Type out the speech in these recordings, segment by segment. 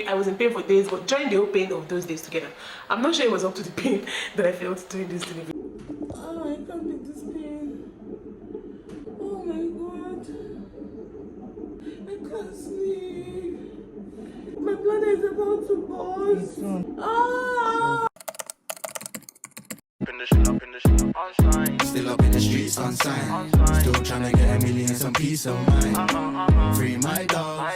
I was in pain for days, but during the whole pain of those days together, I'm not sure it was up to the pain that I felt during this delivery. Oh, I can't take this pain. Oh my god. I can't sleep. My bladder is about to burst. Ah! Still up in the streets on sign. Still trying to get a million, some peace of mind. Free my dog.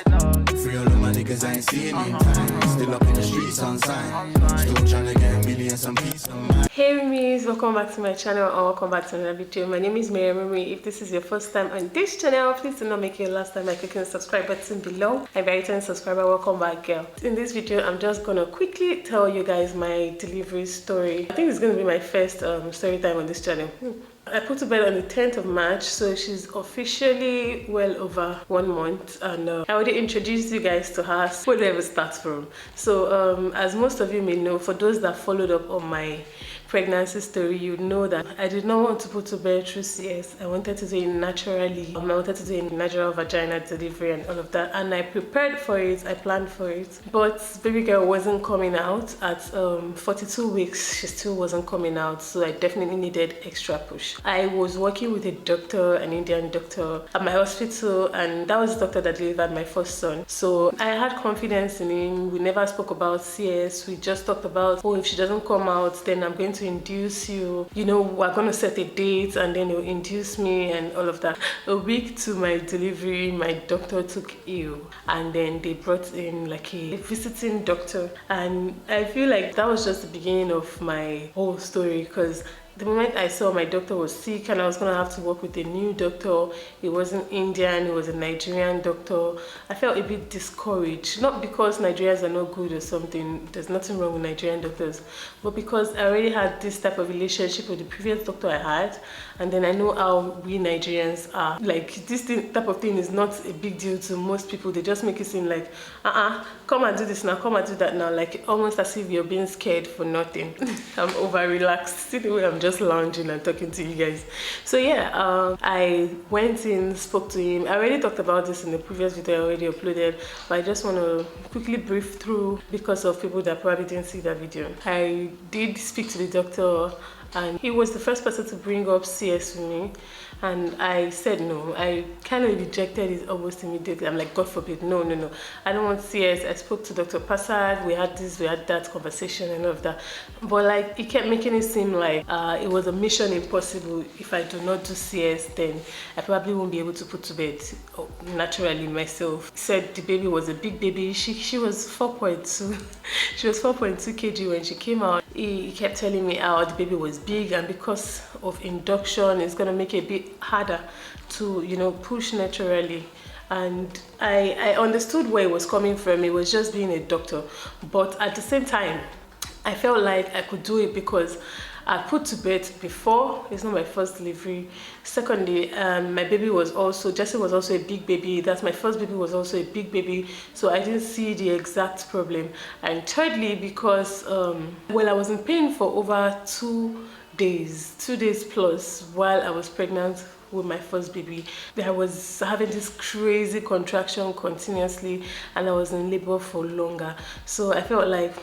Free all of my niggas I ain't seen in time. Still up in the streets on sign. Still trying to get a million, some peace of mind. Hey Rumis, welcome back to my channel or welcome back to another video. My name is Rumi. If this is your first time on this channel, please do not make it your last time by clicking the subscribe button below. I'm a returning subscriber, welcome back girl. In this video, I'm just gonna quickly tell you guys my delivery story. I think it's gonna be my first story time on this channel. I put to bed on the 10th of March, so she's officially well over 1 month, and I already introduced you guys to her. Where do I ever start from? So as most of you may know, for those that followed up on my pregnancy story, you know that I did not want to put to bed through CS. I wanted to do it naturally. I wanted to do a natural vaginal delivery and all of that, and I prepared for it. I planned for it, but baby girl wasn't coming out at 42 weeks. She still wasn't coming out, so I definitely needed extra push. I was working with a doctor, an Indian doctor at my hospital, and that was the doctor that delivered my first son. So I had confidence in him. We never spoke about CS. We just talked about, oh, if she doesn't come out, then I'm going to induce you. You know, we're going to set a date and then you'll induce me and all of that. A week to my delivery, my doctor took ill, and then they brought in like a visiting doctor, and I feel like that was just the beginning of my whole story, because the moment I saw my doctor was sick and I was gonna have to work with a new doctor, it wasn't Indian, it was a Nigerian doctor, I felt a bit discouraged. Not because Nigerians are not good or something, there's nothing wrong with Nigerian doctors, but because I already had this type of relationship with the previous doctor I had, and then I know how we Nigerians are. Like, this type of thing is not a big deal to most people. They just make it seem like, come and do this now, come and do that now, like almost as if you're being scared for nothing. I'm over relaxed. See the way I'm just lounging and talking to you guys. So yeah, I went in, spoke to him. I already talked about this in the previous video I already uploaded, but I just want to quickly brief through because of people that probably didn't see that video. I did speak to the doctor, and he was the first person to bring up CS with me, and I said no. I kind of rejected it almost immediately. I'm like, God forbid, no, I don't want CS. I spoke to Dr. Passad, we had this, we had that conversation and all of that, but like, he kept making it seem like it was a mission impossible. If I do not do CS, then I probably won't be able to put to bed naturally myself. He said the baby was a big baby. She was 4.2 she was 4.2 kg when she came out. He kept telling me how the baby was big, and because of induction, it's gonna make it a bit harder to, you know, push naturally. And I understood where it was coming from. It was just being a doctor, but at the same time, I felt like I could do it because I put to bed before. It's not my first delivery. Secondly, my baby was also, Jesse was also a big baby. That's my first baby, was also a big baby, so I didn't see the exact problem. And thirdly, because well, I was in pain for over 2 days plus while I was pregnant with my first baby. I was having this crazy contraction continuously, and I was in labor for longer. So I felt like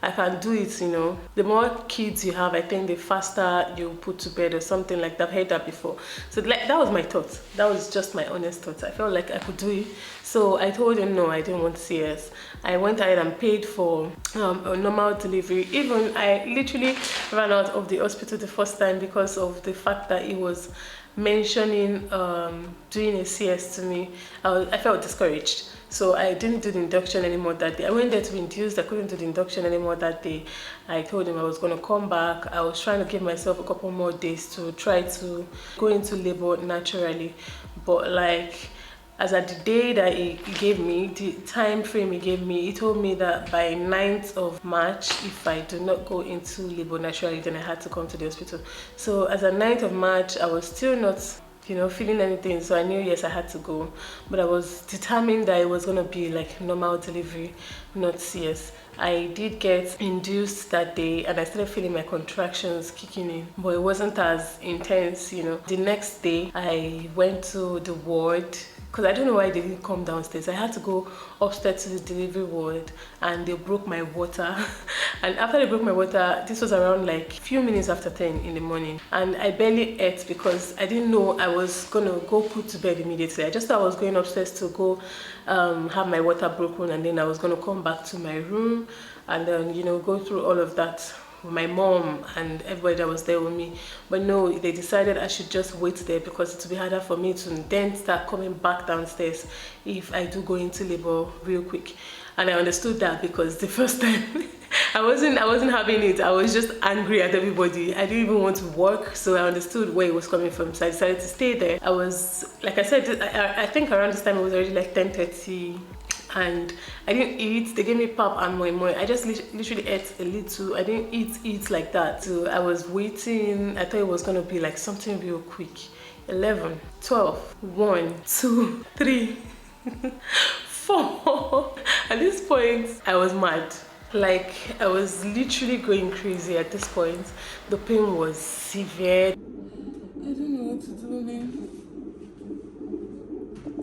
I can do it, you know. The more kids you have, I think the faster you put to bed or something like that. I've heard that before. So like, that was my thought. That was just my honest thoughts. I felt like I could do it. So I told him no, I didn't want CS. I went ahead and paid for a normal delivery. Even I literally ran out of the hospital the first time because of the fact that it was mentioning doing a CS to me. I felt discouraged, so I didn't do the induction anymore that day. I went there to be induced. I couldn't do the induction anymore that day. I told him I was going to come back. I was trying to give myself a couple more days to try to go into labor naturally, but like, as at the day that he gave me, the time frame he gave me, he told me that by 9th of March, if I do not go into labor naturally, then I had to come to the hospital. So as at 9th of March, I was still not, you know, feeling anything. So I knew, yes, I had to go. But I was determined that it was going to be like normal delivery, not CS. I did get induced that day, and I started feeling my contractions kicking in, but it wasn't as intense, you know. The next day, I went to the ward because I don't know why they didn't come downstairs. I had to go upstairs to the delivery ward, and they broke my water. And after they broke my water, this was around like few minutes after 10 in the morning, and I barely ate because I didn't know I was gonna go put to bed immediately. I just thought I was going upstairs to go have my water broken, and then I was gonna come back to my room and then, you know, go through all of that with my mom and everybody that was there with me. But no, they decided I should just wait there because it would be harder for me to then start coming back downstairs if I do go into labor real quick. And I understood that because the first time I wasn't having it. I was just angry at everybody. I didn't even want to work, so I understood where it was coming from. So I decided to stay there. I was, like I said, I think around this time it was already like 10:30. And I didn't eat. They gave me pap and moi. I just literally ate a little. I didn't eat like that. So I was waiting. I thought it was gonna be like something real quick. 11, 12, 1, 2, 3, 4. At this point, I was mad. Like, I was literally going crazy at this point. The pain was severe. I don't know what to do, man.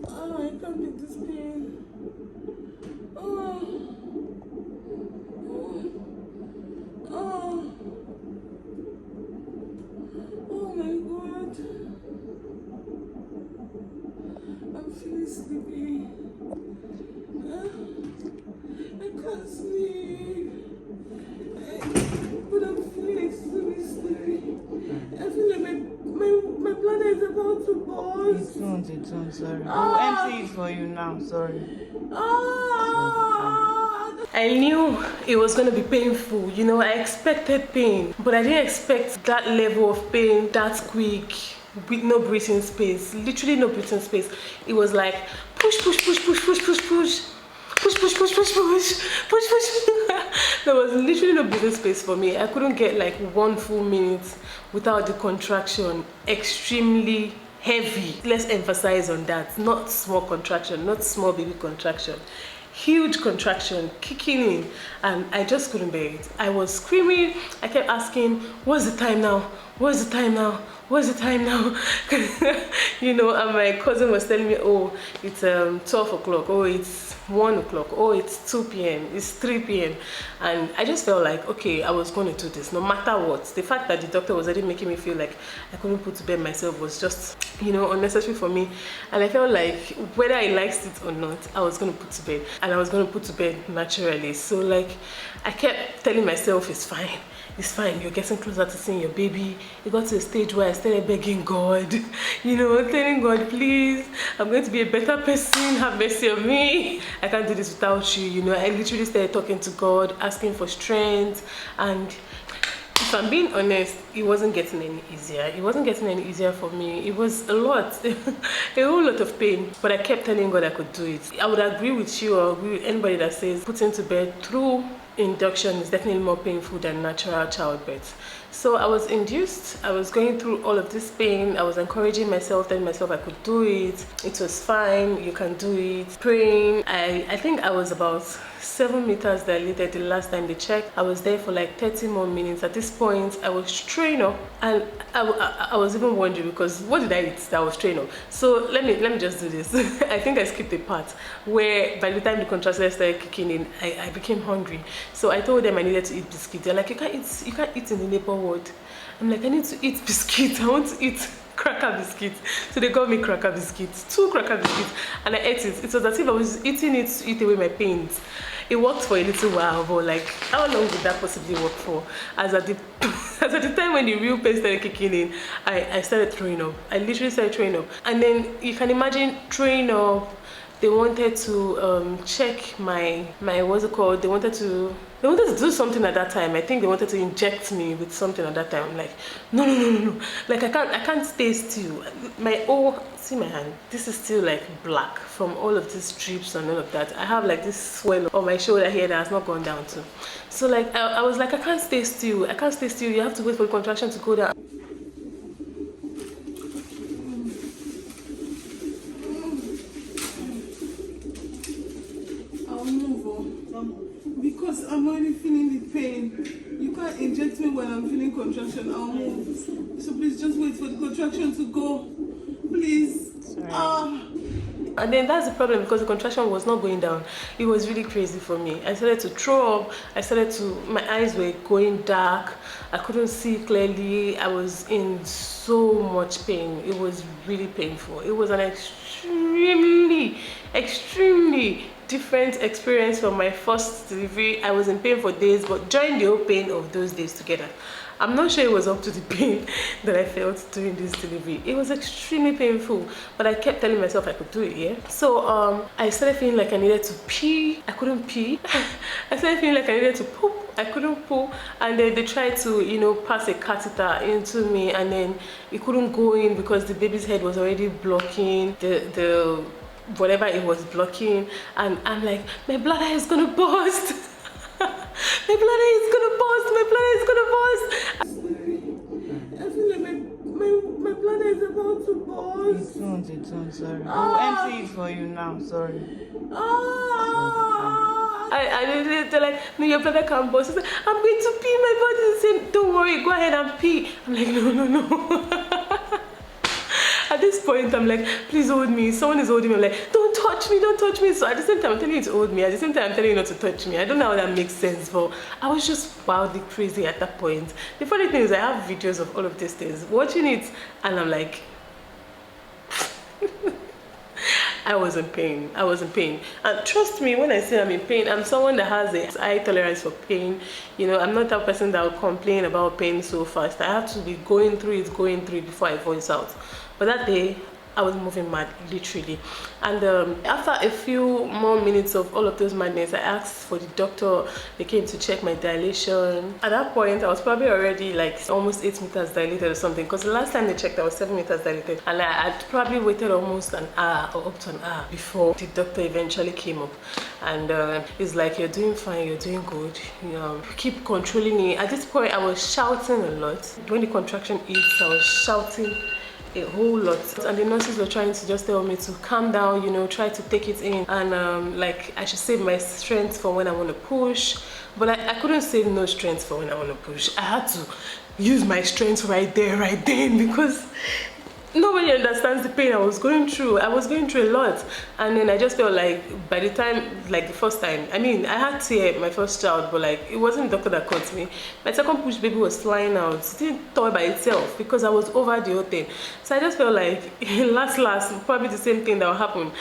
Oh, I can't take this pain. Oh. Oh. Oh my God. I'm feeling sleepy. I can't sleep. But I'm feeling extremely sleepy. I feel like my bladder is about to burst. It won't, sorry. We'll empty it for you now, sorry. I knew it was going to be painful, you know. I expected pain, but I didn't expect that level of pain that quick, with no breathing space, literally no breathing space. It was like push. There was literally no breathing space for me. I couldn't get like 1 full minute without the contraction. Extremely heavy. Let's emphasize on that. Not small contraction, not small baby contraction. Huge contraction kicking in, and I just couldn't bear it. I was screaming. I kept asking, what's the time now? What's the time now? What's the time now? You know, and my cousin was telling me, oh, it's 12 o'clock, oh, it's 1 o'clock, oh, it's 2 p.m, it's 3 p.m. And I just felt like, okay, I was going to do this no matter what. The fact that the doctor was already making me feel like I couldn't put to bed myself was just, you know, unnecessary for me. And I felt like whether I liked it or not, I was going to put to bed, and I was going to put to bed naturally. So like, I kept telling myself, it's fine. It's fine, you're getting closer to seeing your baby. It got to a stage where I started begging God, you know, telling God, please, I'm going to be a better person, have mercy on me. I can't do this without you, you know. I literally started talking to God, asking for strength, and if I'm being honest, it wasn't getting any easier. It wasn't getting any easier for me. It was a lot, a whole lot of pain, but I kept telling God I could do it. I would agree with you or agree with anybody that says putting to bed through induction is definitely more painful than natural childbirth. So I was induced. I was going through all of this pain. I was encouraging myself, telling myself I could do it. It was fine. You can do it. Praying. I think I was about 7 meters dilated the last time they checked. I was there for like 30 more minutes. At this point, I was straining up, and I was even wondering, because what did I eat that I was straining up? So let me just do this. I think I skipped the part where by the time the contractions started kicking in, I became hungry. So I told them I needed to eat biscuit. They're like, you can't eat in the labor ward. I'm like, I need to eat biscuit. I want to eat cracker biscuits. So they got me cracker biscuits, 2 cracker biscuits, and I ate it. It was as if I was eating it to eat away my pains. It worked for a little while, but like, how long would that possibly work for? As at the time when the real pain started kicking in, I started throwing up. I literally started throwing up. And then you can imagine throwing up. They wanted to check my what's it called? They wanted to do something at that time. I think they wanted to inject me with something at that time. I'm like, no. Like, I can't stay still. See my hand. This is still like black from all of these strips and all of that. I have like this swell on my shoulder here that has not gone down too. So like, I was like, I can't stay still. You have to wait for the contraction to go down. Because I'm already feeling the pain. You can't inject me when I'm feeling contraction. I'll move. So please just wait for the contraction to go. Please. Sorry. And then that's the problem, because the contraction was not going down. It was really crazy for me. I started to throw up. My eyes were going dark. I couldn't see clearly. I was in so much pain. It was really painful. It was an extremely different experience from my first delivery. I was in pain for days, but during the whole pain of those days together, I'm not sure it was up to the pain that I felt during this delivery. It was extremely painful, but I kept telling myself I could do it, yeah? So I started feeling like I needed to pee. I couldn't pee. I started feeling like I needed to poop. I couldn't poop. And then they tried to, you know, pass a catheter into me, and then it couldn't go in because the baby's head was already blocking the whatever it was blocking. And I'm like, my bladder is gonna burst. My bladder is gonna burst. My bladder is gonna burst. I feel like my bladder is about to burst. It's on, sorry. We'll empty it for you now, sorry. They're like, no, your bladder can't burst. I said, I'm going to pee. My body is saying, don't worry, go ahead and pee. I'm like, no. At this point, I'm like, please hold me. Someone is holding me. I'm like, don't touch me. So at the same time, I'm telling you to hold me. At the same time, I'm telling you not to touch me. I don't know how that makes sense, but I was just wildly crazy at that point. The funny thing is, I have videos of all of these things, watching it, and I'm like, I was in pain. And trust me, when I say I'm in pain, I'm someone that has a high tolerance for pain. You know, I'm not that person that will complain about pain so fast. I have to be going through it before I voice out. But that day, I was moving mad, literally. And after a few more minutes of all of those madness, I asked for the doctor. They came to check my dilation. At that point, I was probably already like almost 8 meters dilated or something, because the last time they checked, I was 7 meters dilated. And I had probably waited almost an hour or up to an hour before the doctor eventually came up. And he's like, you're doing fine, you're doing good. You know, keep controlling it. At this point, I was shouting a lot. When the contraction hits, I was shouting a whole lot, and the nurses were trying to just tell me to calm down, you know, try to take it in, and like I should save my strength for when I want to push. But I couldn't save no strength for when I want to push. I had to use my strength right then, because nobody understands the pain I was going through. I was going through a lot, and then I just felt like by the time, like the first time, I mean, I had tear my first child, but like it wasn't the doctor that caught me. My second push baby was flying out. It didn't toy by itself because I was over the whole thing. So I just felt like last probably the same thing that will happen.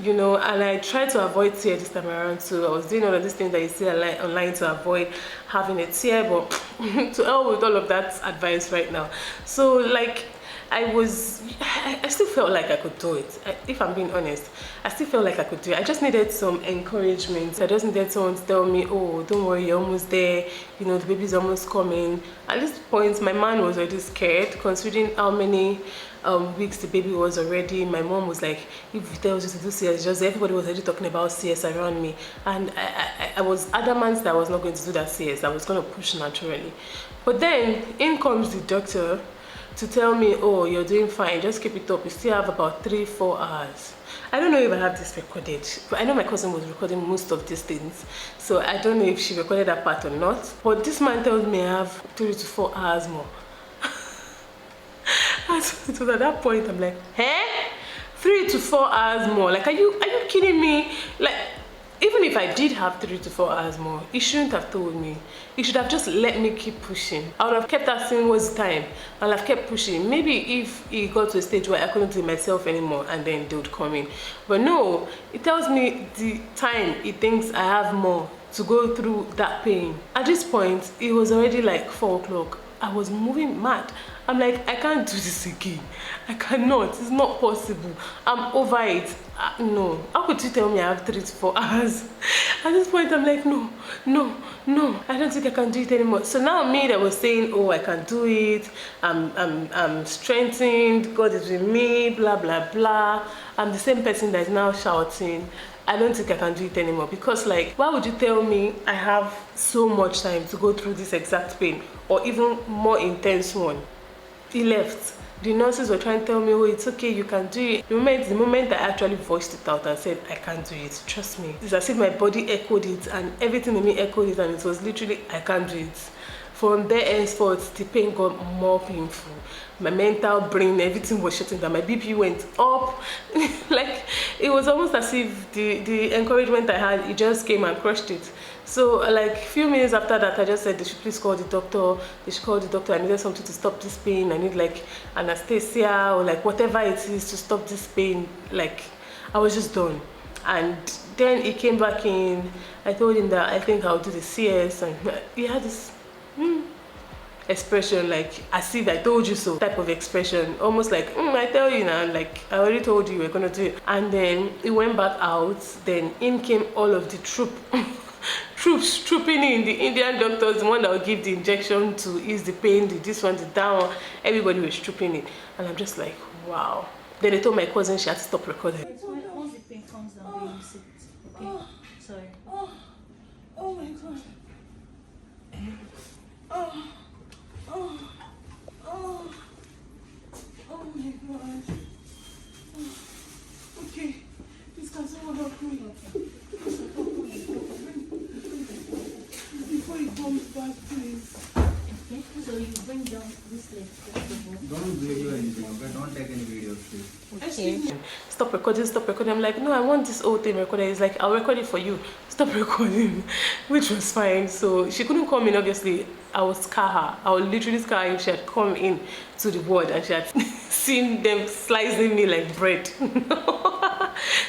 You know, and I tried to avoid tear this time around too. I was doing all of these things that you see online to avoid having a tear, but to hell with all of that advice right now. So like I still felt like I could do it. If I'm being honest, I still felt like I could do it. I just needed some encouragement. I just needed someone to tell me, oh, don't worry, you're almost there. You know, the baby's almost coming. At this point, my man was already scared, considering how many weeks the baby was already. My mom was like, if it tells you to do CS, just everybody was already talking about CS around me. And I was adamant that I was not going to do that CS. I was going to push naturally. But then in comes the doctor to tell me, oh, you're doing fine, just keep it up, you still have about 3-4 hours. I don't know if I have this recorded, but I know my cousin was recording most of these things, so I don't know if she recorded that part or not. But this man tells me I have 3 to 4 hours more. So at that point I'm like, 3 to 4 hours more? Like, are you kidding me? Like, even if I did have 3 to 4 hours more, he shouldn't have told me. He should have just let me keep pushing. I would have kept asking what's the time. I would have kept pushing. Maybe if he got to a stage where I couldn't do it myself anymore, and then they would come in. But no, it tells me the time he thinks I have more to go through that pain. At this point, it was already like 4 o'clock. I was moving mad. I'm like, I can't do this again. I cannot. It's not possible. I'm over it. No. How could you tell me I have 3 to 4 hours? At this point, I'm like, no. I don't think I can do it anymore. So now me that was saying, oh, I can do it. I'm strengthened. God is with me. Blah, blah, blah. I'm the same person that is now shouting, I don't think I can do it anymore. Because like, why would you tell me I have so much time to go through this exact pain, or even more intense one? He left. The nurses were trying to tell me, oh, it's okay, you can do it. The moment I actually voiced it out and said, I can't do it, trust me. It's as if my body echoed it, and everything in me echoed it, and it was literally, I can't do it. from there henceforth, the pain got more painful. My mental brain, everything was shutting down. My BP went up. Like, it was almost as if the encouragement I had, it just came and crushed it. So like a few minutes after that, I just said they should please call the doctor. They should call the doctor. I needed something to stop this pain. I need like anesthesia or like whatever it is to stop this pain. Like, I was just done. And then he came back in. I told him that I think I'll do the CS, and he had this expression, like as if I told you so type of expression, almost like I tell you now, like I already told you we're gonna do it. And then he went back out. Then in came all of the troops trooping in, the Indian doctors, the one that will give the injection to ease the pain, this one, the that one. Everybody was trooping in, and I'm just like, wow. Then they told my cousin she had to stop recording. Once the pain comes down, then you sit. Okay? Sorry. Oh my god. Oh my god. Okay. Please can someone help me? Before he comes back, please. Okay, so you bring down this leg. Don't video anything, okay? Don't take any videos, please. Okay. Stop recording, stop recording. I'm like, no, I want this whole thing recorded. He's like, I'll record it for you. Stop recording, which was fine. So she couldn't come in, obviously. I would scar her. I would literally scar her if she had come in to the ward and she had seen them slicing me like bread.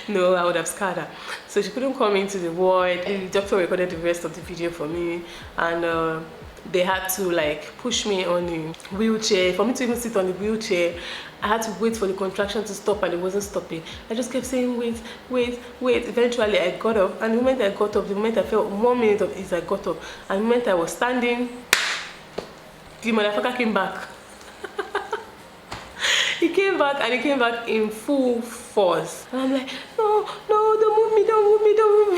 No, I would have scarred her. So she couldn't come into the ward. The doctor recorded the rest of the video for me, and they had to like push me on the wheelchair. For me to even sit on the wheelchair, I had to wait for the contraction to stop, and it wasn't stopping. I just kept saying wait, wait, wait. Eventually I got up, and the moment I got up, the moment I felt 1 minute of it, I got up, and the moment I was standing, the motherfucker came back. He came back, and he came back in full force, and I'm like, no, no, don't move me, don't move me, don't move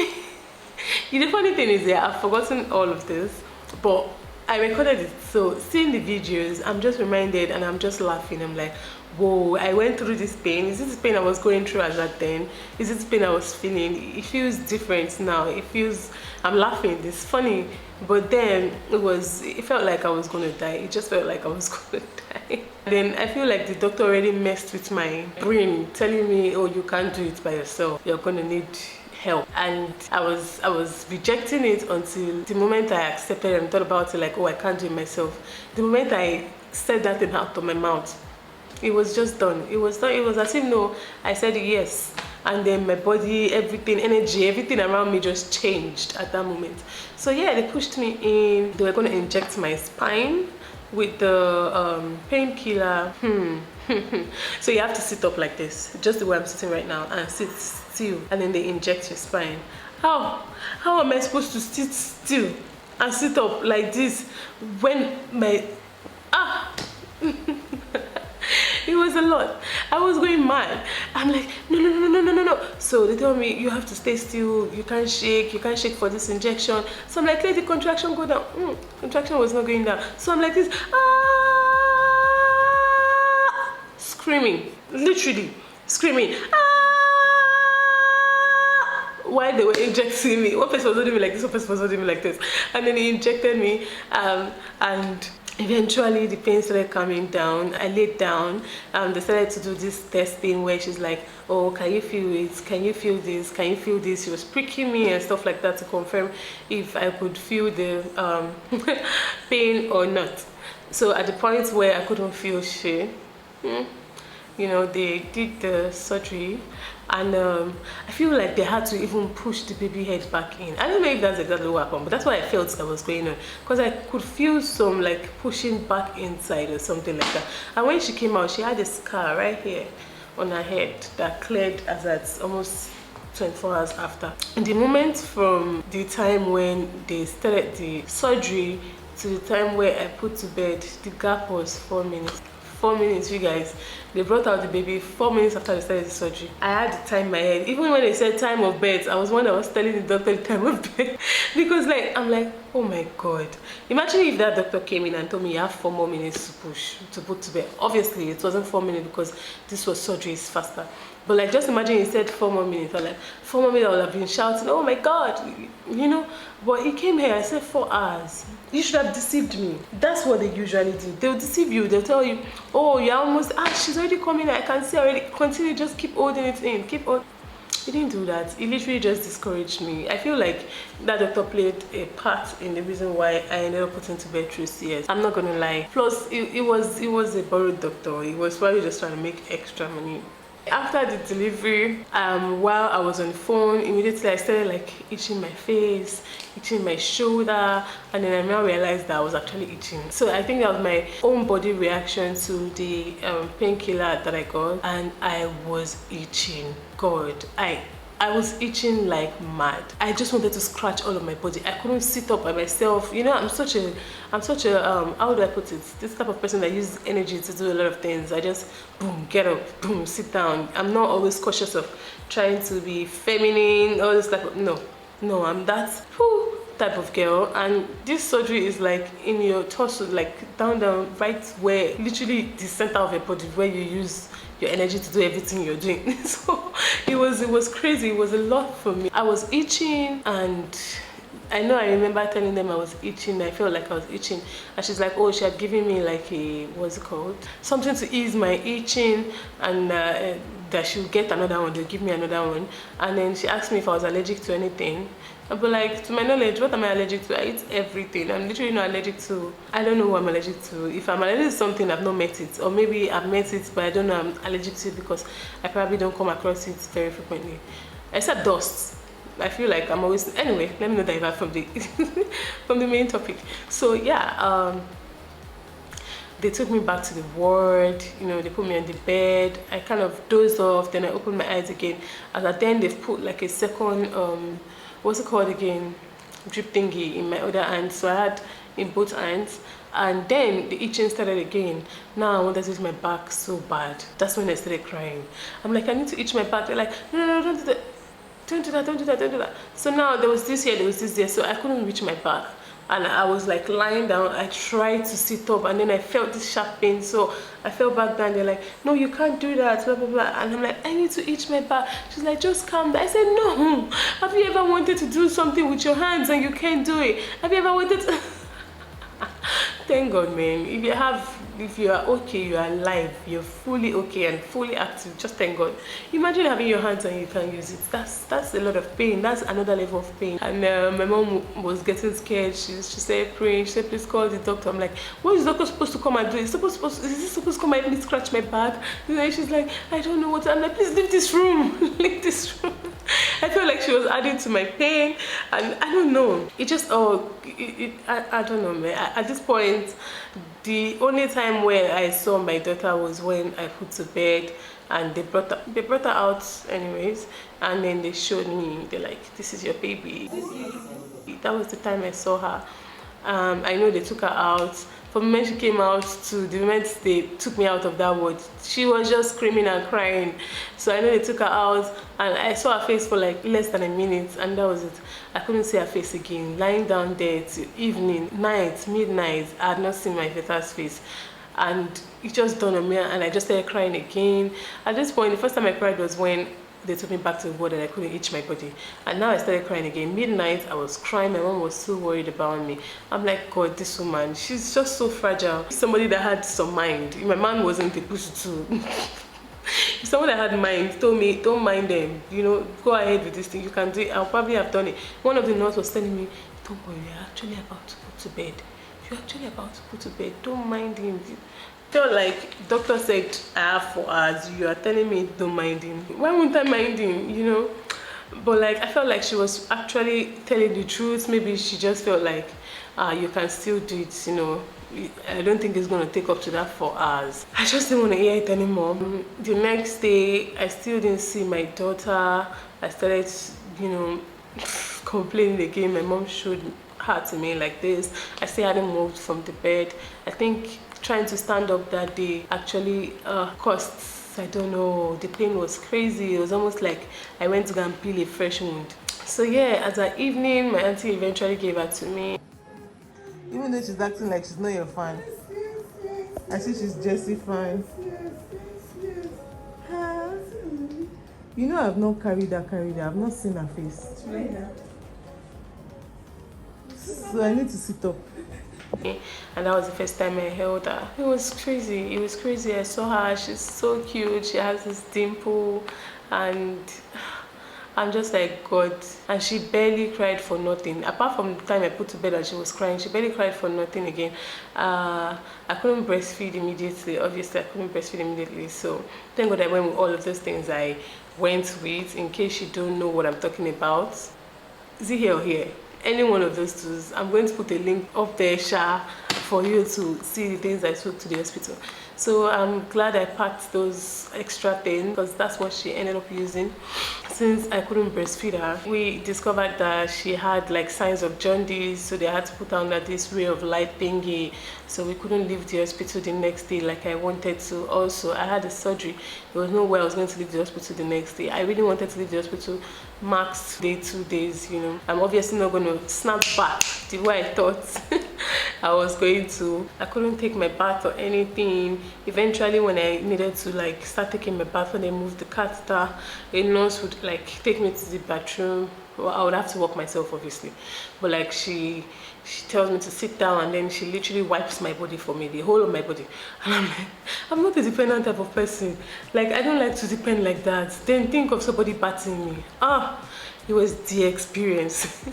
me. The funny thing is that I've forgotten all of this, but I recorded it. So seeing the videos, I'm just reminded, and I'm just laughing. I'm like, whoa, I went through this pain. Is this pain I was going through at that then? Is this pain I was feeling? It feels different now. It feels, I'm laughing, it's funny, but then it felt like I was gonna die. It just felt like I was gonna die. Then I feel like the doctor already messed with my brain, telling me, oh, you can't do it by yourself, you're gonna need help. And I was rejecting it until the moment I accepted and thought about it, like, oh, I can't do it myself. The moment I said that thing out of my mouth, it was just done. It was done. It was as if, no, I said yes, and then my body, everything, energy, everything around me just changed at that moment. So yeah, they pushed me in. They were going to inject my spine with the painkiller. So you have to sit up like this, just the way I'm sitting right now, and sit still, and then they inject your spine. How am I supposed to sit still and sit up like this when my it was a lot. I was going mad. I'm like, no. So they told me, you have to stay still, you can't shake for this injection. So I'm like, let the contraction go down. Contraction was not going down. So I'm like this, screaming, literally screaming, while they were injecting me. One person was holding me like this, one person was holding me like this, and then he injected me, and eventually the pain started coming down. I laid down. They started to do this testing where she's like, oh, can you feel it? Can you feel this? Can you feel this? She was pricking me and stuff like that to confirm if I could feel the pain or not. So at the point where I couldn't feel shit, you know, they did the surgery, and I feel like they had to even push the baby head back in. I don't know if that's exactly what happened, but that's what I felt that was going on, because I could feel some like pushing back inside or something like that. And when she came out, she had a scar right here on her head that cleared as at almost 24 hours after. And the moment from the time when they started the surgery to the time where I put to bed, the gap was 4 minutes. 4 minutes, you guys. They brought out the baby 4 minutes after they started the surgery. I had the time in my head. Even when they said time of birth, I was one that was telling the doctor the time of birth. Because like, I'm like, Oh my god. Imagine if that doctor came in and told me you have 4 more minutes to push to put to bed. Obviously it wasn't 4 minutes because this was surgery, is faster. But like, just imagine he said 4 more minutes. Or like 4 more minutes, I would have been shouting, oh my god, you know. But he came here, I said 4 hours. You should have deceived me. That's what they usually do. They'll deceive you. They'll tell you, oh, you're almost, she's already coming, I can see already. Continue, just keep holding it in, keep on. He didn't do that. He literally just discouraged me. I feel like that doctor played a part in the reason why I ended up putting to bed through CS. I'm not gonna lie. Plus, it was a borrowed doctor. He was probably just trying to make extra money. After the delivery, while I was on the phone, immediately I started like itching my face, itching my shoulder, and then I now realized that I was actually itching. So I think that was my own body reaction to the painkiller that I got, and I was itching. God, I was itching like mad. I just wanted to scratch all of my body. I couldn't sit up by myself. You know, I'm such a how do I put it? This type of person that uses energy to do a lot of things. I just boom, get up, boom, sit down. I'm not always cautious of trying to be feminine, all this type of no, I'm that type of girl. And this surgery is like in your torso, like down right where literally the center of your body where you use your energy to do everything you're doing. So it was crazy. It was a lot for me. I was itching, and I remember telling them I was itching. I felt like I was itching, and she's like, oh, she had given me like a, what's it called, something to ease my itching, and that she'll get another one, they'll give me another one. And then she asked me if I was allergic to anything. But like, to my knowledge, what am I allergic to? I eat everything. I'm literally not allergic to, I don't know what I'm allergic to. If I'm allergic to something, I've not met it, or maybe I've met it but I don't know I'm allergic to it because I probably don't come across it very frequently, except dust. I feel like I'm always, anyway, let me not divert from the from the main topic. So yeah, they took me back to the ward, you know, they put me on the bed. I kind of dozed off, then I opened my eyes again. And at the end, they've put like a second, what's it called again? Drip thingy in my other hand. So I had in both hands. And then the itching started again. Now I wanted to itch my back so bad. That's when I started crying. I'm like, I need to itch my back. They're like, no, don't do that. Don't do that, don't do that, don't do that. So now there was this here, there was this there. So I couldn't reach my back. And I was like lying down. I tried to sit up, and then I felt this sharp pain, so I fell back down. They're like, no, you can't do that, blah blah blah. And I'm like, I need to itch my back. She's like, just calm down. I said, no, have you ever wanted to do something with your hands and you can't do it? Have you ever wanted to thank God, man. If you are okay, you are alive, you're fully okay and fully active, just thank God. Imagine having your hands and you can't use it. That's a lot of pain. That's another level of pain. And my mom was getting scared. She said, praying. She said, please call the doctor. I'm like, what is the doctor supposed to come and do? Is he supposed to come and scratch my back? And she's like, I don't know what. I'm like, please leave this room. Leave this room. I felt like she was adding to my pain, and I don't know. It just, I don't know, man. At this point, the only time where I saw my daughter was when I put to bed, and they brought her out anyways, and then they showed me. They're like, this is your baby. That was the time I saw her. I know they took her out. From the moment she came out to the moment they took me out of that ward, she was just screaming and crying. So I know they took her out, and I saw her face for like less than a minute, and that was it. I couldn't see her face again. Lying down there till evening, night, midnight, I had not seen my daughter's face. And it just dawned on me, and I just started crying again. At this point, the first time I cried was when they took me back to the ward and I couldn't itch my body. And now I started crying again. Midnight, I was crying. My mom was so worried about me. I'm like, God, this woman, she's just so fragile. Somebody that had some mind. My man wasn't a push to. If someone that had mind told me, don't mind them, you know, go ahead with this thing, you can do it, I'll probably have done it. One of the nurses was telling me, don't worry, you're actually about to put to bed. You're actually about to put to bed. Don't mind him. Felt like doctor said I have 4 hours, you are telling me don't mind him. Why wouldn't I mind him, you know? But like, I felt like she was actually telling the truth. Maybe she just felt like you can still do it, you know. I don't think it's going to take up to that 4 hours. I just didn't want to hear it anymore. The next day, I still didn't see my daughter. I started, you know, complaining again. My mom showed her to me like this. I still hadn't moved from the bed. I think trying to stand up that day actually cost, I don't know, the pain was crazy. It was almost like I went to go and peel a fresh wound. So yeah, as an evening, my auntie eventually gave her to me. Even though she's acting like she's not your fan. I see she's Jessie fan. You know I've not carried her. I've not seen her face. So I need to sit up. And that was the first time I held her. It was crazy. I saw her. She's so cute. She has this dimple, and I'm just like, God. And she barely cried for nothing. Apart from the time I put to bed and she was crying, she barely cried for nothing again. I couldn't breastfeed immediately. Obviously, I couldn't breastfeed immediately. So thank God I went with all of those things I went with. In case you don't know what I'm talking about, is it here or here? Any one of those two. I'm going to put a link up there, for you to see the things I took to the hospital. So I'm glad I packed those extra things because that's what she ended up using. Since I couldn't breastfeed her, we discovered that she had like signs of jaundice, so they had to put her under this ray of light thingy. So we couldn't leave the hospital the next day like I wanted to. Also, I had a surgery. There was no way I was going to leave the hospital the next day. I really wanted to leave the hospital max day, 2 days, you know. I'm obviously not going to snap back the way I thought I was going to. I couldn't take my bath or anything. Eventually, when I needed to like start taking my bath, when they moved the catheter, a nurse would like take me to the bathroom. Well, I would have to walk myself, obviously, but like she tells me to sit down, and then she literally wipes my body for me, the whole of my body. And I'm like, I'm not a dependent type of person. Like, I don't like to depend like that. Then think of somebody batting me. It was the experience.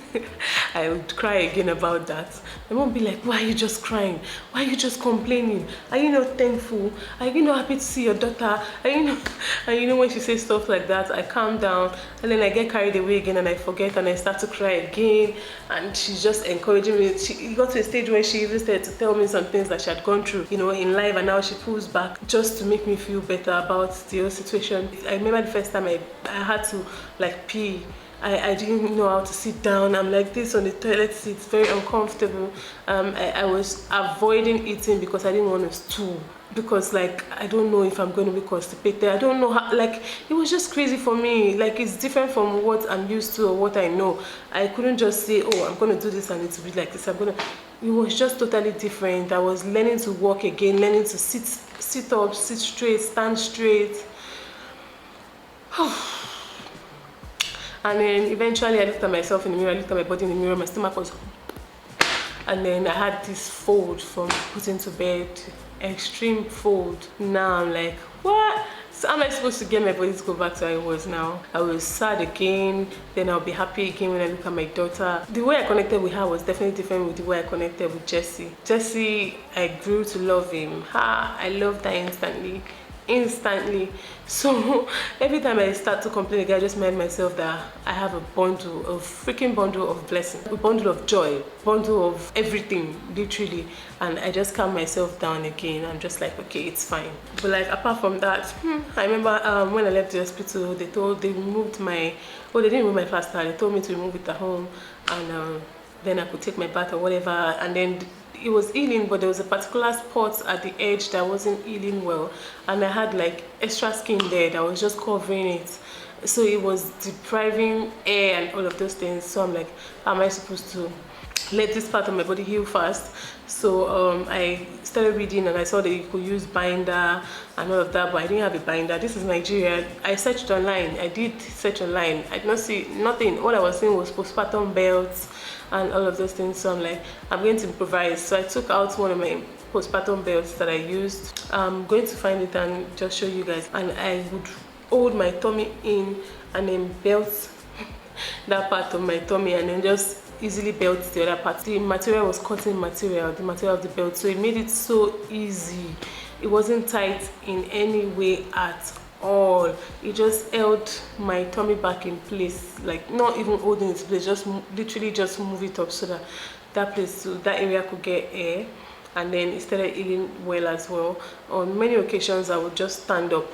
I would cry again about that. I won't be like, why are you just crying? Why are you just complaining? Are you not thankful? Are you not happy to see your daughter? Are you not? And you know, when she says stuff like that, I calm down, and then I get carried away again, and I forget, and I start to cry again. And she's just encouraging me. She got to a stage where she even started to tell me some things that she had gone through, you know, in life, and now she pulls back just to make me feel better about the whole situation. I remember the first time I had to like pee. I didn't know how to sit down. I'm like this on the toilet seat, very uncomfortable. I was avoiding eating because I didn't want to stool, because like I don't know if I'm going to be constipated. I don't know how, like it was just crazy for me. Like it's different from what I'm used to or what I know. I couldn't just say, oh, I'm going to do this and it will be like this. It was just totally different. I was learning to walk again, learning to sit up, sit straight, stand straight. And then eventually I looked at myself in the mirror, I looked at my body in the mirror, my stomach was, and then I had this fold from putting to bed, extreme fold. Now I'm like, what? So how am I supposed to get my body to go back to how it was now? I was sad again, then I'll be happy again when I look at my daughter. The way I connected with her was definitely different with the way I connected with Jesse. Jesse, I grew to love him. I loved her instantly. So every time I start to complain again, I just remind myself that I have a freaking bundle of blessings, a bundle of joy, bundle of everything, literally. And I just calm myself down again. I'm just like, okay, it's fine. But like apart from that, I remember when I left the hospital, they removed my, they didn't remove my plaster. They told me to remove it at home, and then I could take my bath or whatever. And then it was healing, but there was a particular spot at the edge that wasn't healing well, and I had like extra skin there that was just covering it, so it was depriving air and all of those things. So I'm like, how am I supposed to let this part of my body heal fast? So I started reading, and I saw that you could use binder and all of that, but I didn't have a binder. This is Nigeria. I searched online. I did search online. I did not see nothing. All I was seeing was postpartum belts and all of those things. So I'm like, I'm going to improvise. So I took out one of my postpartum belts that I used. I'm going to find it and just show you guys. And I would hold my tummy in and then belt that part of my tummy, and then just easily belt the other part. The material was cotton material, the material of the belt, so it made it so easy. It wasn't tight in any way at all. It just held my tummy back in place, like not even holding its place, just literally just move it up so that that area could get air. And then it started healing well as well. On many occasions I would just stand up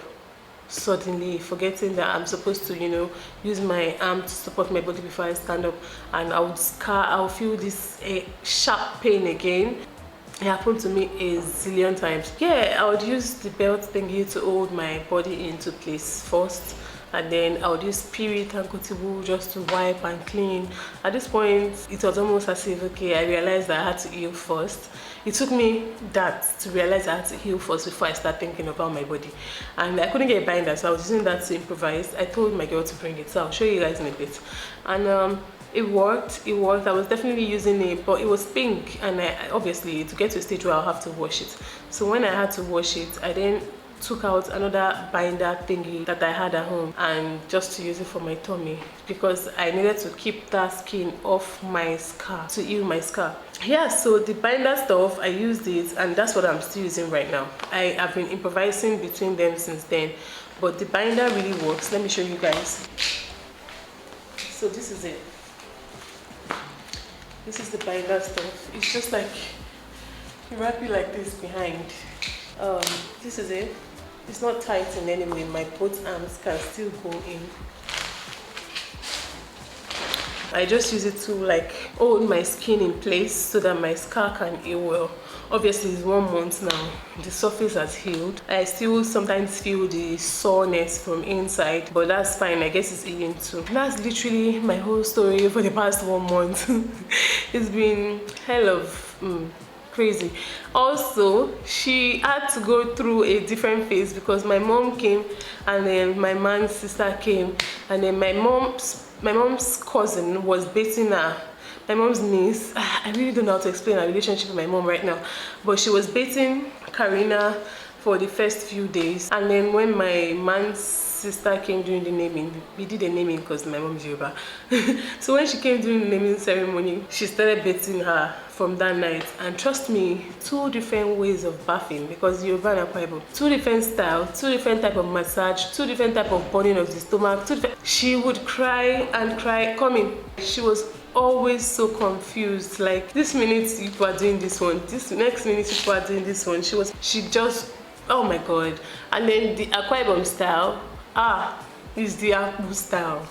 suddenly, forgetting that I'm supposed to, you know, use my arm to support my body before I stand up, and I would feel this sharp pain again. It happened to me a zillion times. Yeah, I would use the belt thingy to hold my body into place first, and then I would use spirit and kotibu just to wipe and clean. At this point, it was almost as if, okay, I realized that I had to heal first. It took me that to realize I had to heal first before I start thinking about my body. And I couldn't get a binder, so I was using that to improvise. I told my girl to bring it, so I'll show you guys in a bit. And it worked. I was definitely using it, but it was pink, and obviously to get to a stage where I'll have to wash it. So when I had to wash it, I then took out another binder thingy that I had at home and just to use it for my tummy, because I needed to keep that skin off my scar, to heal my scar. Yeah, so the binder stuff, I used it, and that's what I'm still using right now. I have been improvising between them since then, but the binder really works. Let me show you guys. So this is it. This is the binder stuff. It's just like you wrap it like this behind. This is it. It's not tight in any way. My both arms can still go in. I just use it to like hold my skin in place so that my scar can heal well. Obviously it's 1 month now, the surface has healed. I still sometimes feel the soreness from inside, but that's fine. I guess it's healing too. That's literally my whole story for the past 1 month. It's been hell of crazy. Also, she had to go through a different phase because my mom came, and then my man's sister came, and then my mom's cousin was beating her. My mom's niece, I really don't know how to explain our relationship with my mom right now, but she was beating Karina for the first few days. And then when my man's sister came during the naming, we did the naming because my mom is Yoruba. So when she came during the naming ceremony, she started beating her from that night. And trust me, 2 different ways of bathing, because Yoruba and Akwa Ibom, 2 different styles, 2 different type of massage, 2 different type of burning of the stomach. She would cry and cry, coming. She was always so confused, like this minute people are doing this one, this next minute people are doing this one. She just, oh my god. And then the Akwa Ibom style is the Akbu style.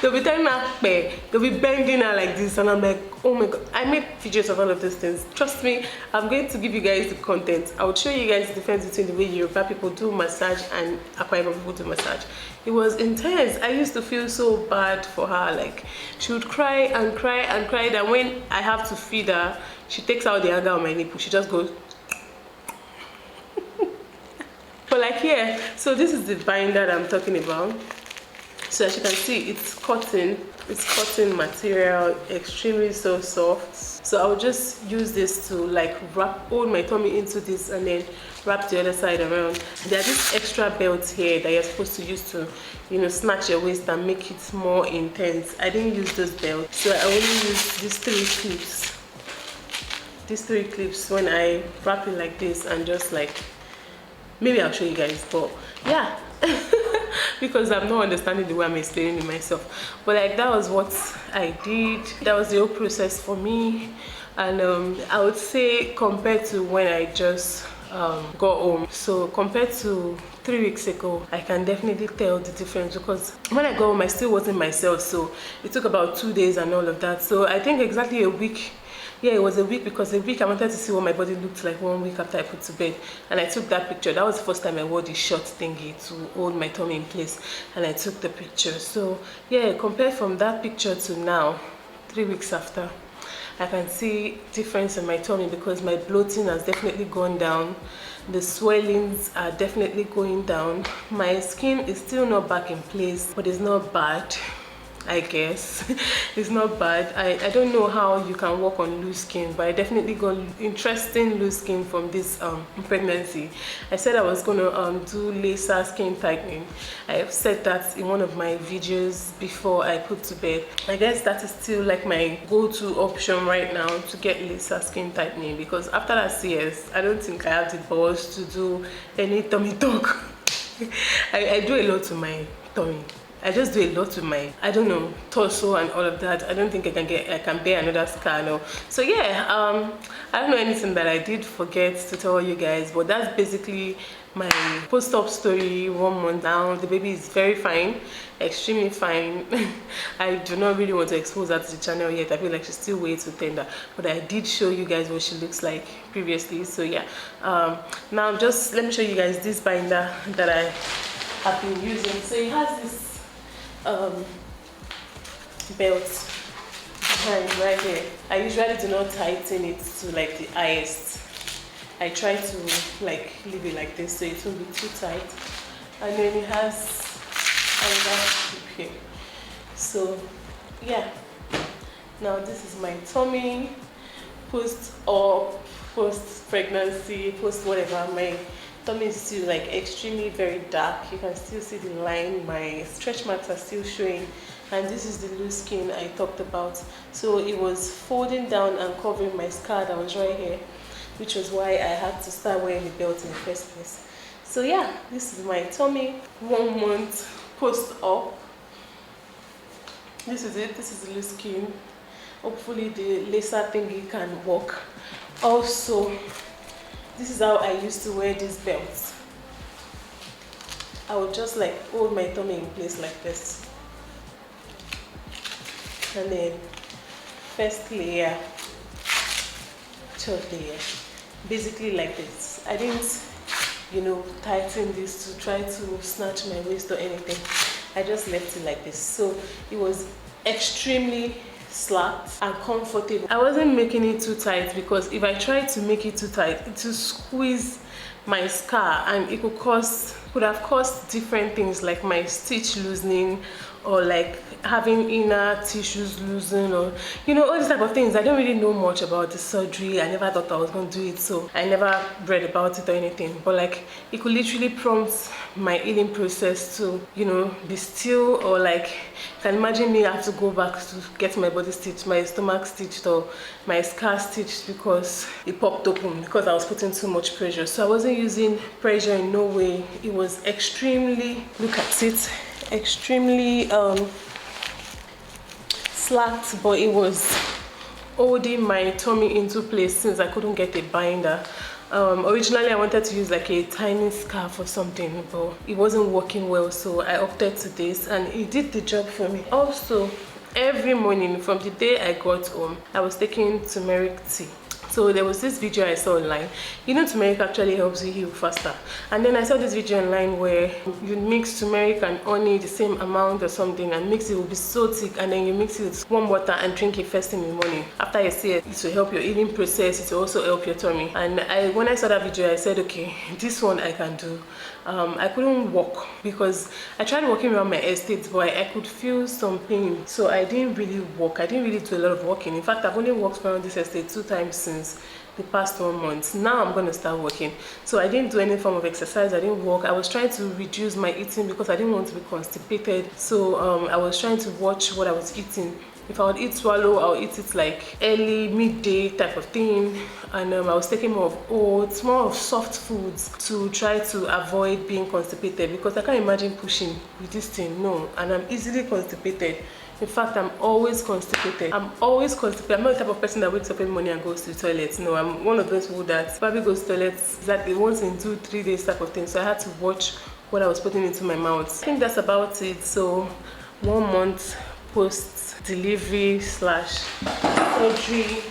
They'll be telling her, they'll be bending her like this, and I'm like, oh my god. I made videos of all of those things. Trust me, I'm going to give you guys the content. I would show you guys the difference between the way Yoruba people do massage and Akwa Ibom people do massage. It was intense. I used to feel so bad for her. Like, she would cry and cry and cry that when I have to feed her, she takes out the anger on my nipple. She just goes. But like here, so this is the binder that I'm talking about. So as you can see, it's cotton material, extremely so soft. So I will just use this to like hold my tummy into this and then wrap the other side around. There are these extra belts here that you're supposed to use to, you know, snatch your waist and make it more intense. I didn't use those belts, so I only use these 3 clips. These 3 clips when I wrap it like this, and just like, maybe I'll show you guys, but yeah. Because I'm not understanding the way I'm explaining it myself, but like that was what I did. That was the whole process for me. And I would say compared to when I just got home, so compared to 3 weeks ago, I can definitely tell the difference, because when I got home I still wasn't myself. So it took about 2 days and all of that. So I think exactly a week. Yeah, it was a week, because a week I wanted to see what my body looked like 1 week after I put to bed, and I took that picture. That was the first time I wore the short thingy to hold my tummy in place, and I took the picture. So yeah, compared from that picture to now, 3 weeks after, I can see difference in my tummy, because my bloating has definitely gone down. The swellings are definitely going down. My skin is still not back in place, but it's not bad. I guess it's not bad. I don't know how you can work on loose skin, but I definitely got interesting loose skin from this pregnancy. I said I was gonna do laser skin tightening. I have said that in one of my videos before I put to bed. I guess that is still like my go-to option right now, to get laser skin tightening, because after that CS, I don't think I have the balls to do any tummy talk. I do a lot to my tummy. I just do a lot with my, I don't know, torso and all of that. I don't think I can bear another scar now. So yeah, I don't know anything that I did forget to tell you guys, but that's basically my post-op story. 1 month now, the baby is very fine, extremely fine. I do not really want to expose her to the channel yet. I feel like she's still way too tender, but I did show you guys what she looks like previously. So yeah, now just let me show you guys this binder that I have been using. So it has this belt behind right here. I usually do not tighten it to like the highest. I try to like leave it like this so it won't be too tight. And then it has another clip here. So yeah, now this is my tummy post-op, post-pregnancy, post-whatever. My tummy is still like extremely very dark. You can still see the line. My stretch marks are still showing. And this is the loose skin I talked about. So it was folding down and covering my scar that was right here, which was why I had to start wearing the belt in the first place. So yeah, this is my tummy 1 month post-op. This is it. This is the loose skin. Hopefully the lacer thingy can work. Also, this is how I used to wear these belts. I would just like hold my tummy in place like this. And then first layer, third layer, basically like this. I didn't, you know, tighten this to try to snatch my waist or anything. I just left it like this. So it was extremely slack and comfortable. I wasn't making it too tight because if I tried to make it too tight, it would squeeze my scar and it could have caused different things like my stitch loosening or like having inner tissues loosen, or you know, all these type of things. I don't really know much about the surgery. I never thought I was going to do it, so I never read about it or anything, but like it could literally prompt my healing process to, you know, be still, or like you can imagine me have to go back to get my body stitched, my stomach stitched, or my scar stitched because it popped open because I was putting too much pressure. So I wasn't using pressure in no way. It was extremely, look at it, extremely slacked, but it was holding my tummy into place since I couldn't get a binder. Originally I wanted to use like a tiny scarf or something, but it wasn't working well, so I opted to this and it did the job for me. Also, every morning from the day I got home, I was taking turmeric tea. So there was this video I saw online. You know, turmeric actually helps you heal faster. And then I saw this video online where you mix turmeric and honey the same amount or something and mix it, will be so thick, and then you mix it with warm water and drink it first thing in the morning. After you see it, it will help your healing process. It will also help your tummy. And when I saw that video, I said, okay, this one I can do. I couldn't walk because I tried walking around my estate, but I could feel some pain, so I didn't really walk. I didn't really do a lot of walking. In fact, I've only walked around this estate 2 times since the past 1 month. Now I'm going to start walking. So I didn't do any form of exercise. I didn't walk. I was trying to reduce my eating because I didn't want to be constipated. So I was trying to watch what I was eating. If I would eat swallow, I'll eat it like early, midday type of thing. And I was taking more of oats, more of soft foods to try to avoid being constipated, because I can't imagine pushing with this thing, no. And I'm easily constipated. In fact, I'm always constipated. I'm always constipated. I'm not the type of person that wakes up in the morning and goes to the toilet. No, I'm one of those people that probably goes to the toilet exactly once in 2-3 days type of thing. So I had to watch what I was putting into my mouth. I think that's about it. So 1 month post delivery / surgery.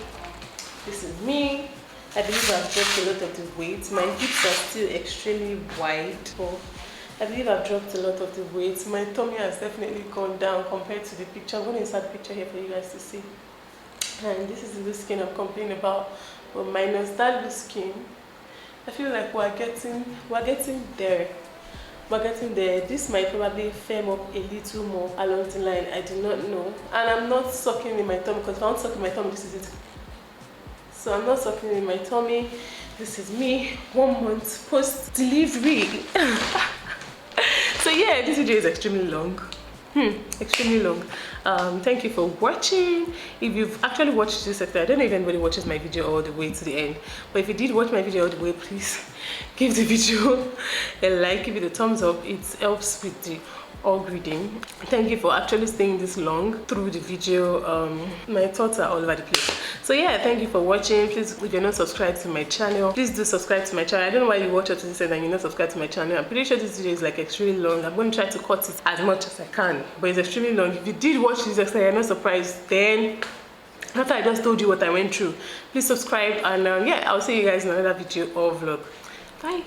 This is me. I believe I've dropped a lot of the weight. My hips are still extremely wide, but I believe I've dropped a lot of the weight. My tummy has definitely gone down compared to the picture. I'm going to insert a picture here for you guys to see. And this is the loose skin I'm complaining about, but minus that loose skin, I feel like we're getting there. We're getting there. This might probably firm up a little more along the line. I do not know. And I'm not sucking in my tummy, because if I want to suck in my tummy, this is it. So I'm not sucking in my tummy. This is me 1 month post delivery. So yeah, this video is extremely long. Extremely long. Thank you for watching. If you've actually watched this episode, I don't know if anybody watches my video all the way to the end, but if you did watch my video all the way, please give the video a like, give it a thumbs up. It helps with the algorithm. Thank you for actually staying this long through the video. My thoughts are all over the place. So yeah, thank you for watching. Please, if you're not subscribed to my channel, please do subscribe to my channel. I don't know why you watch up to this end and you're not subscribed to my channel. I'm pretty sure this video is like extremely long. I'm going to try to cut it as much as I can, but it's extremely long. If you did watch this episode, you're not surprised, then after I just told you what I went through, please subscribe, and yeah, I'll see you guys in another video or vlog. Bye.